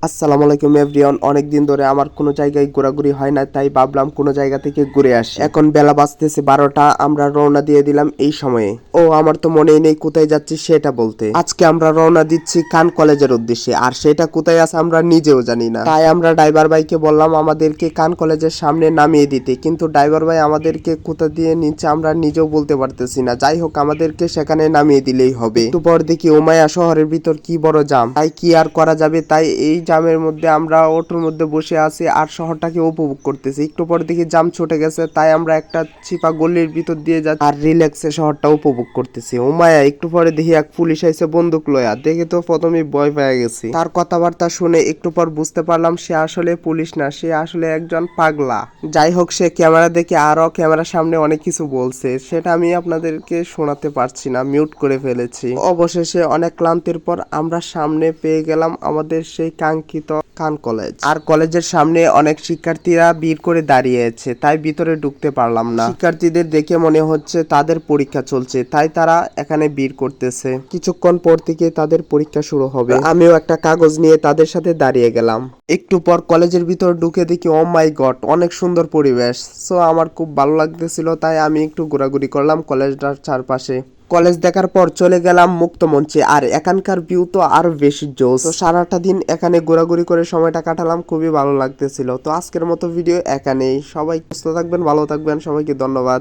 আসসালামু আলাইকুম এভরিওয়ান। অনেকদিন ধরে আমার কোনো জায়গায় ঘোরাঘুরি হয় না, তাই ভাবলাম কোনো জায়গা থেকে ঘুরে আসি। এখন বেলা বাজতেছে 12টা, আমরা রওনা দিয়ে দিলাম এই সময়ে। ও আমার তো মনেই নেই কোথায় যাচ্ছি সেটা বলতে। আজকে আমরা রওনা দিচ্ছি কান কলেজের উদ্দেশ্যে, আর সেটা কোথায় আছে আমরা নিজেও জানি না। তাই আমরা ড্রাইভার ভাইকে বললাম আমাদেরকে কান কলেজের সামনে নামিয়ে দিতে, কিন্তু ড্রাইভার ভাই আমাদেরকে কোথা দিয়ে নিচ্ছে আমরা নিজেও বলতে পারতেছি না। যাই হোক, আমাদেরকে সেখানে নামিয়ে দিলেই হবে। একটু পর দেখি উমাইয়া শহরের ভিতর কি বড় জাম, তাই কি আর করা যাবে। তাই এই জামের মধ্যে আমরা অটোর মধ্যে বসে আছি আর শহরটাকে উপভোগ করতেছি। একটু পর দেখি জাম ছুটে গেছে, তাই আমরা একটা চিপা গলির ভিতর দিয়ে যাচ্ছি আর রিল্যাক্সে শহরটা উপভোগ করতেছি। উমায়া একটু পরে দেখি এক পুলিশ আইছে বন্দুক লয়া, দেখে তো প্রথমে ভয় পেয়ে গেছি। তার কথাবার্তা শুনে একটু পর বুঝতে পারলাম সে আসলে পুলিশ না, সে আসলে একজন পাগলা। যাই হোক, সে ক্যামেরা দেখে আরো ক্যামেরার সামনে অনেক কিছু বলছে, সেটা আমি আপনাদেরকে শোনাতে পারছি না, মিউট করে ফেলেছি। অবশেষে অনেক ক্লান্তির পর আমরা সামনে পেয়ে গেলাম আমাদের সেই কাঙ্ক্ষিত কান কলেজ। আর কলেজের সামনে অনেক শিক্ষার্থীরা ভিড় করে দাঁড়িয়ে আছে, তাই ভিতরে ঢুকতে পারলাম না। শিক্ষার্থীদের দেখে মনে হচ্ছে তাদের পরীক্ষা চলছে, তাই তারা এখানে ভিড় করতেছে। কিছুক্ষণ পর থেকে তাদের পরীক্ষা শুরু হবে। আমিও একটা কাগজ নিয়ে তাদের সাথে দাঁড়িয়ে গেলাম। একটু পর কলেজের ভিতর ঢুকে দেখি ও মাই গড, অনেক সুন্দর পরিবেশ। সো আমার খুব ভালো লাগতেছিল, তাই আমি একটু ঘোরাঘুরি করলাম কলেজটার চারপাশে। কলেজ দেখার পর চলে গেলাম মুক্ত মঞ্চে, আর এখানকার ভিউ তো আরো বেশি জোস। তো সারাটা দিন এখানে ঘোরাঘুরি করে সময়টা কাটালাম, খুবই ভালো লাগতেছিল। তো আজকের মতো ভিডিও এখানেই। সবাই সুস্থ থাকবেন, ভালো থাকবেন, সবাইকে ধন্যবাদ।